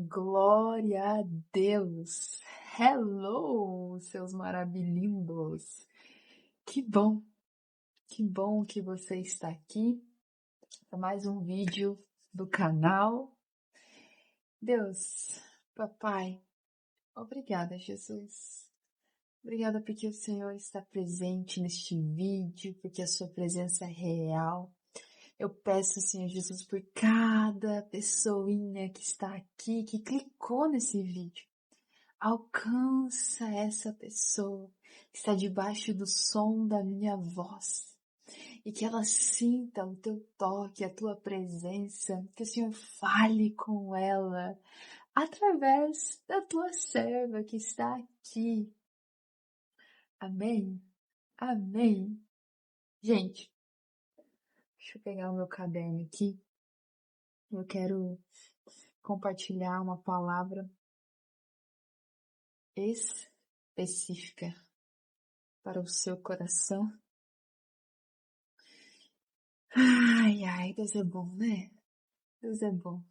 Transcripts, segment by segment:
Glória a Deus! Hello, seus maravilhindos! Que bom que você está aqui para mais um vídeo do canal. Deus, Papai, obrigada, Jesus. Obrigada porque o Senhor está presente neste vídeo, porque a sua presença é real. Eu peço, Senhor Jesus, por cada pessoinha que está aqui, que clicou nesse vídeo. Alcança essa pessoa que está debaixo do som da minha voz e que ela sinta o teu toque, a tua presença, que o Senhor fale com ela através da tua serva que está aqui. Amém? Amém. Gente, deixa eu pegar o meu caderno aqui. Eu quero compartilhar uma palavra específica para o seu coração. Ai, Deus é bom, né? Deus é bom.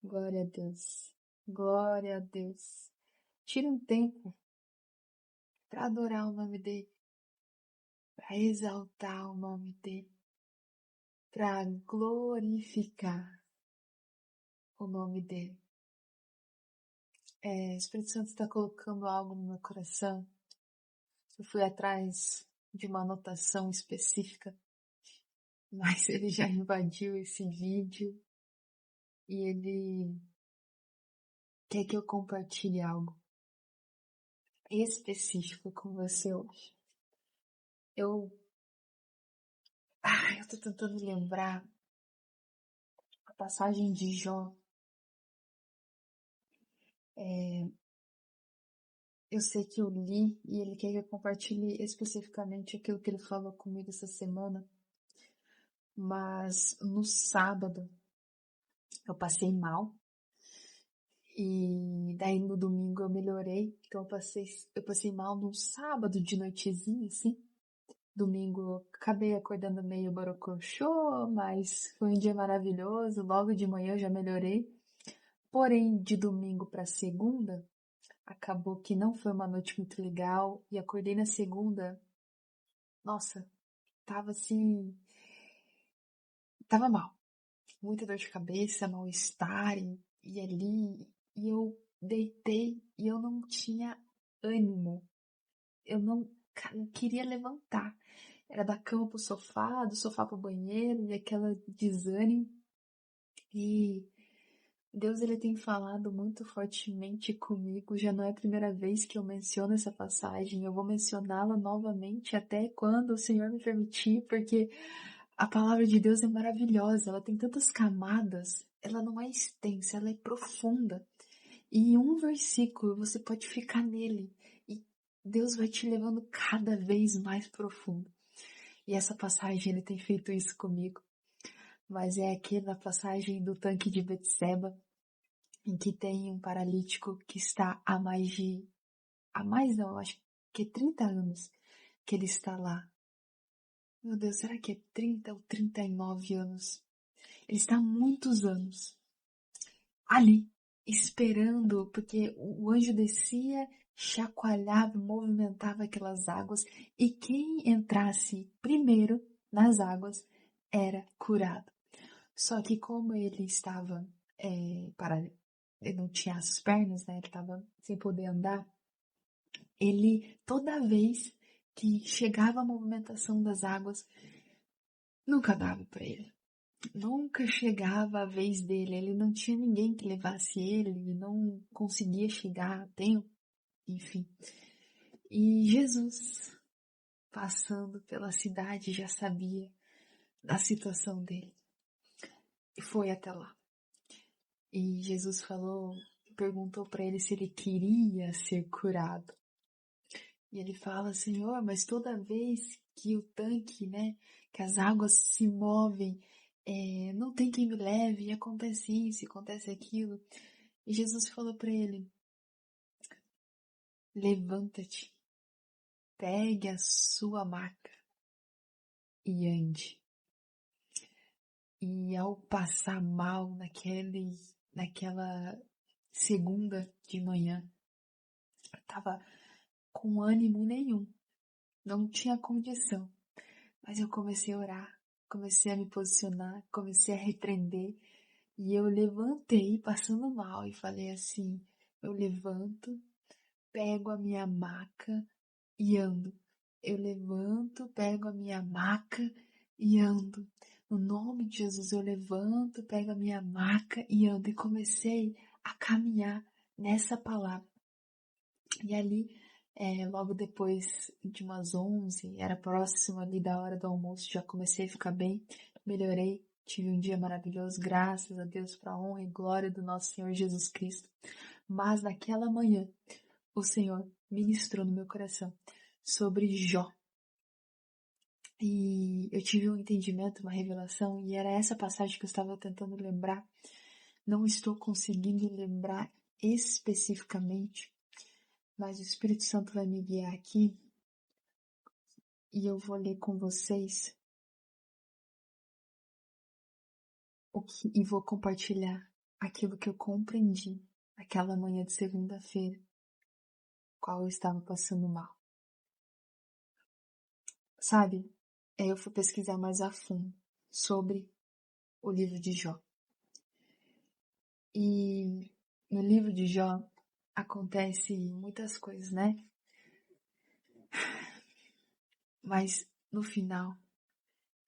Glória a Deus. Glória a Deus. Tire um tempo para adorar o nome dele, para exaltar o nome dele, para glorificar o nome dele. O Espírito Santo está colocando algo no meu coração. Eu fui atrás de uma anotação específica, mas ele já invadiu esse vídeo e ele quer que eu compartilhe algo específico com você hoje. Eu tô tentando lembrar a passagem de Jó. Eu sei que eu li e ele quer que eu compartilhe especificamente aquilo que ele falou comigo essa semana. Mas no sábado eu passei mal e daí no domingo eu melhorei. Então eu passei mal no sábado de noitezinha, assim. Domingo eu acabei acordando meio borocochô, mas foi um dia maravilhoso. Logo de manhã eu já melhorei. Porém, de domingo para segunda, acabou que não foi uma noite muito legal. E acordei na segunda, nossa, tava assim, tava mal. Muita dor de cabeça, mal-estar, e ali, e eu deitei e eu não tinha ânimo. Eu não queria levantar. Era da cama pro sofá, do sofá pro banheiro, e aquela desânimo. E Deus, ele tem falado muito fortemente comigo. Já não é a primeira vez que eu menciono essa passagem. Eu vou mencioná-la novamente até quando o Senhor me permitir, porque a palavra de Deus é maravilhosa. Ela tem tantas camadas. Ela não é extensa, ela é profunda. E em um versículo você pode ficar nele e Deus vai te levando cada vez mais profundo. E essa passagem, ele tem feito isso comigo. Mas é aquela passagem do tanque de Betseba, em que tem um paralítico que está acho que é 30 anos que ele está lá. Meu Deus, será que é 30 ou 39 anos? Ele está há muitos anos ali, esperando, porque o anjo descia, chacoalhava, movimentava aquelas águas, e quem entrasse primeiro nas águas era curado. Só que como ele estava ele não tinha as pernas, né? Ele estava sem poder andar. Ele, toda vez que chegava a movimentação das águas, nunca dava para ele. Nunca chegava a vez dele. Ele não tinha ninguém que levasse ele, não conseguia chegar a tempo, enfim. E Jesus, passando pela cidade, já sabia da situação dele. E foi até lá. E Jesus perguntou para ele se ele queria ser curado. E ele fala, Senhor, mas toda vez que o tanque, né, que as águas se movem, não tem quem me leve, e acontece isso, acontece aquilo. E Jesus falou para ele, levanta-te, pegue a sua maca e ande. E ao passar mal naquela segunda de manhã. Eu tava com ânimo nenhum, não tinha condição. Mas eu comecei a orar, comecei a me posicionar, comecei a repreender. E eu levantei, passando mal, e falei assim: eu levanto, pego a minha maca e ando. Eu levanto, pego a minha maca e ando. No nome de Jesus, eu levanto, pego a minha maca e ando. E comecei a caminhar nessa palavra. E ali, logo depois de umas 11, era próximo ali da hora do almoço, já comecei a ficar bem, melhorei, tive um dia maravilhoso, graças a Deus, para a honra e glória do nosso Senhor Jesus Cristo. Mas naquela manhã, o Senhor ministrou no meu coração sobre Jó. E eu tive um entendimento, uma revelação, e era essa passagem que eu estava tentando lembrar. Não estou conseguindo lembrar especificamente, mas o Espírito Santo vai me guiar aqui e eu vou ler com vocês e vou compartilhar aquilo que eu compreendi aquela manhã de segunda-feira, qual eu estava passando mal. Sabe, eu fui pesquisar mais a fundo sobre o livro de Jó. E no livro de Jó acontece muitas coisas, né? Mas no final,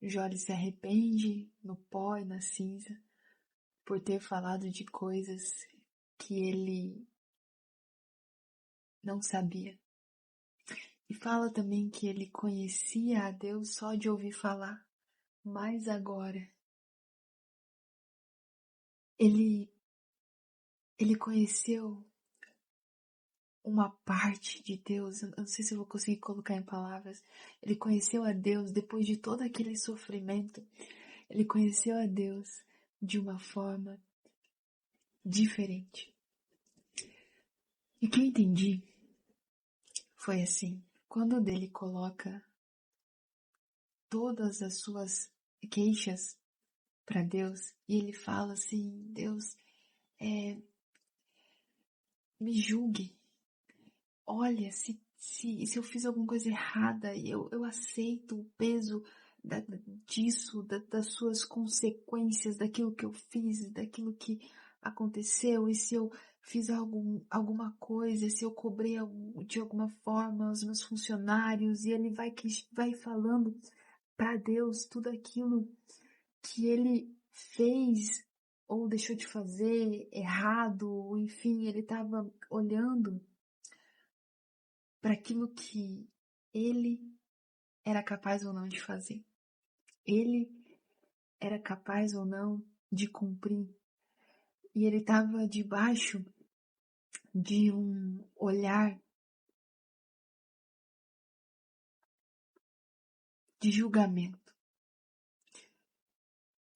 Jó ele se arrepende no pó e na cinza por ter falado de coisas que ele não sabia. E fala também que ele conhecia a Deus só de ouvir falar, mas agora ele conheceu uma parte de Deus, eu não sei se eu vou conseguir colocar em palavras. Ele conheceu a Deus depois de todo aquele sofrimento. Ele conheceu a Deus de uma forma diferente. E o que eu entendi foi assim: quando ele coloca todas as suas queixas para Deus e ele fala assim: Deus, me julgue. Olha, se eu fiz alguma coisa errada, eu aceito o peso disso, das suas consequências, daquilo que eu fiz, daquilo que aconteceu, e se eu fiz alguma coisa, se eu cobrei de alguma forma os meus funcionários, e ele vai falando para Deus tudo aquilo que ele fez ou deixou de fazer errado, ou enfim, ele estava olhando para aquilo que ele era capaz ou não de fazer. Ele era capaz ou não de cumprir. E ele estava debaixo de um olhar de julgamento.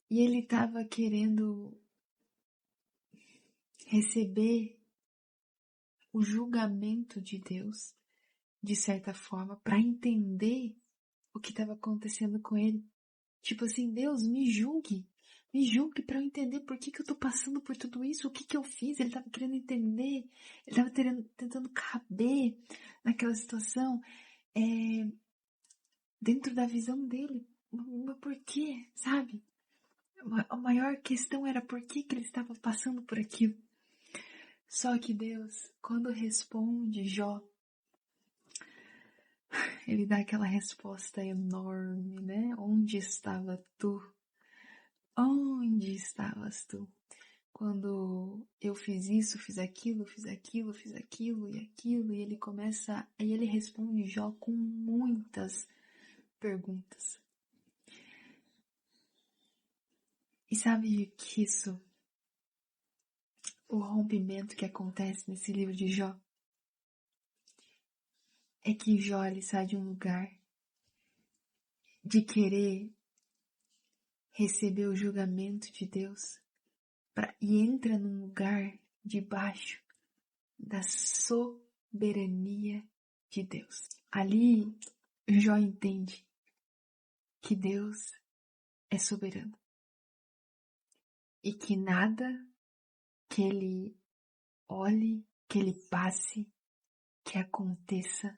E ele estava querendo receber o julgamento de Deus, de certa forma, para entender o que estava acontecendo com ele. Tipo assim, Deus, me julgue para eu entender por que eu tô passando por tudo isso, o que eu fiz. Ele tava querendo entender, ele tava tentando caber naquela situação, dentro da visão dele. Mas por quê, sabe? A maior questão era por que ele estava passando por aquilo. Só que Deus, quando responde Jó, ele dá aquela resposta enorme, né? Onde estava tu? Onde estavas tu? Quando eu fiz isso, fiz aquilo, fiz aquilo, fiz aquilo e aquilo, e ele começa, aí ele responde Jó com muitas perguntas. E sabe que isso, o rompimento que acontece nesse livro de Jó, é que Jó ele sai de um lugar de querer receber o julgamento de Deus e entra num lugar debaixo da soberania de Deus. Ali Jó entende que Deus é soberano e que nada que ele olhe, que ele passe, que aconteça,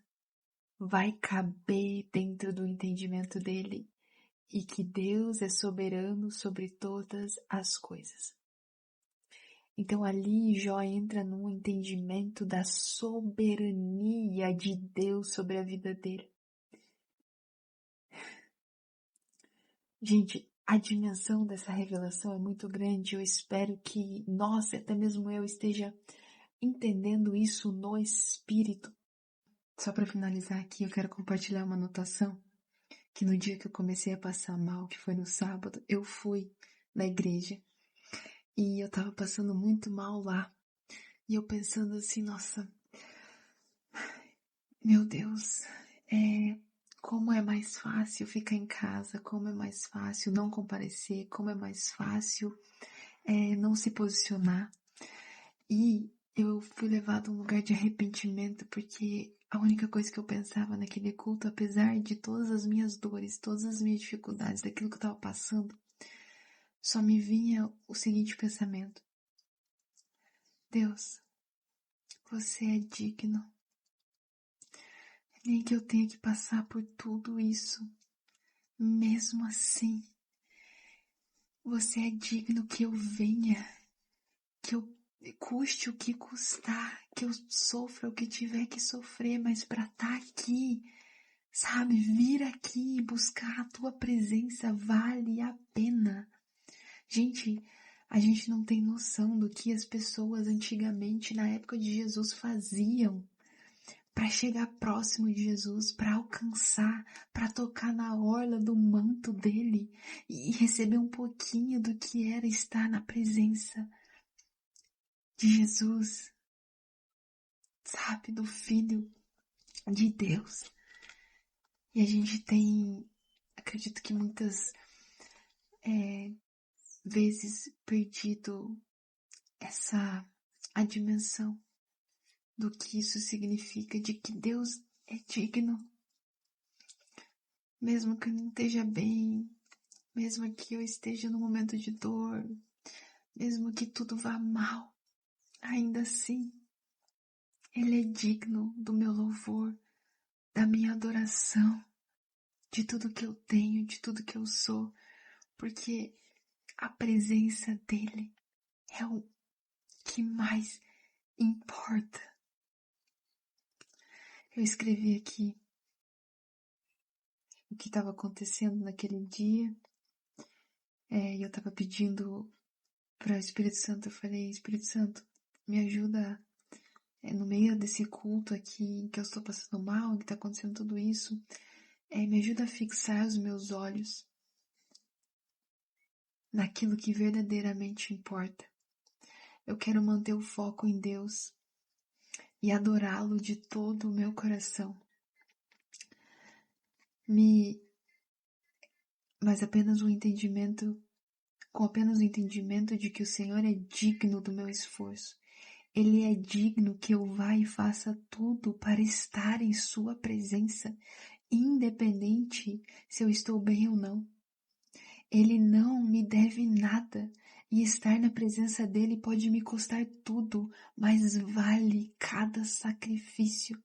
vai caber dentro do entendimento dele e que Deus é soberano sobre todas as coisas. Então ali Jó entra num entendimento da soberania de Deus sobre a vida dele. Gente, a dimensão dessa revelação é muito grande. Eu espero que nós, até mesmo eu, esteja entendendo isso no espírito. Só para finalizar aqui, eu quero compartilhar uma anotação que no dia que eu comecei a passar mal, que foi no sábado, eu fui na igreja e eu tava passando muito mal lá. E eu pensando assim, nossa, meu Deus, como é mais fácil ficar em casa, como é mais fácil não comparecer, como é mais fácil não se posicionar. E eu fui levado a um lugar de arrependimento, porque a única coisa que eu pensava naquele culto, apesar de todas as minhas dores, todas as minhas dificuldades, daquilo que eu estava passando, só me vinha o seguinte pensamento: Deus, você é digno. Nem que eu tenha que passar por tudo isso, mesmo assim, você é digno que eu venha, que eu custe o que custar, que eu sofra o que tiver que sofrer, mas para estar aqui, sabe, vir aqui e buscar a tua presença vale a pena. Gente, a gente não tem noção do que as pessoas antigamente, na época de Jesus, faziam para chegar próximo de Jesus, para alcançar, para tocar na orla do manto dele e receber um pouquinho do que era estar na presença de Jesus, sabe, do Filho de Deus. E a gente tem, acredito que muitas vezes perdido a dimensão do que isso significa, de que Deus é digno, mesmo que eu não esteja bem, mesmo que eu esteja num momento de dor, mesmo que tudo vá mal, ainda assim, Ele é digno do meu louvor, da minha adoração, de tudo que eu tenho, de tudo que eu sou, porque a presença dEle é o que mais importa. Eu escrevi aqui o que estava acontecendo naquele dia, e eu estava pedindo para o Espírito Santo, eu falei: Espírito Santo, me ajuda no meio desse culto aqui, que eu estou passando mal, que está acontecendo tudo isso, me ajuda a fixar os meus olhos naquilo que verdadeiramente importa. Eu quero manter o foco em Deus e adorá-lo de todo o meu coração. Mas com apenas o entendimento de que o Senhor é digno do meu esforço. Ele é digno que eu vá e faça tudo para estar em sua presença, independente se eu estou bem ou não. Ele não me deve nada e estar na presença dele pode me custar tudo, mas vale cada sacrifício.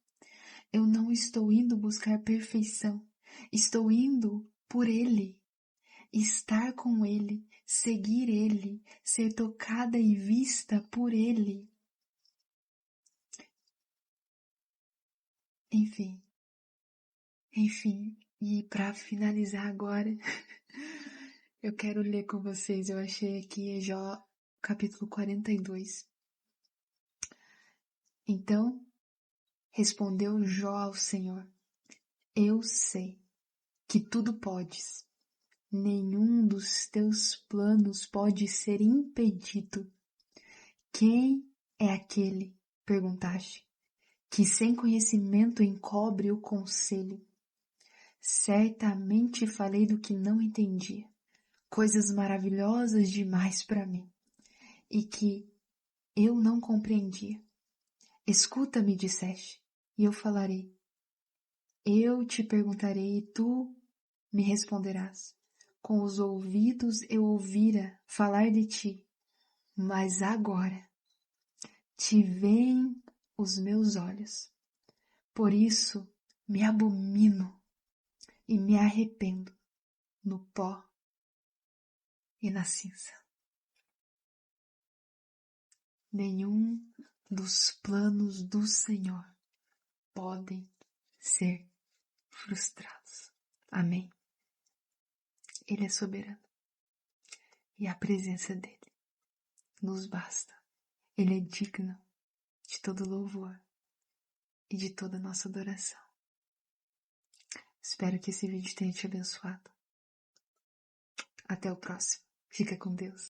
Eu não estou indo buscar perfeição, estou indo por ele. Estar com ele, seguir ele, ser tocada e vista por ele. Enfim, e para finalizar agora, eu quero ler com vocês, eu achei aqui Jó, capítulo 42. Então, respondeu Jó ao Senhor: Eu sei que tudo podes, nenhum dos teus planos pode ser impedido. Quem é aquele, perguntaste, que sem conhecimento encobre o conselho? Certamente falei do que não entendia, coisas maravilhosas demais para mim, e que eu não compreendia. Escuta-me, disseste, e eu falarei. Eu te perguntarei e tu me responderás. Com os ouvidos eu ouvira falar de ti, mas agora te veem os meus olhos. Por isso me abomino e me arrependo no pó e na cinza. Nenhum dos planos do Senhor podem ser frustrados. Amém. Ele é soberano e a presença dele nos basta. Ele é digno de todo louvor e de toda nossa adoração. Espero que esse vídeo tenha te abençoado. Até o próximo. Fica com Deus.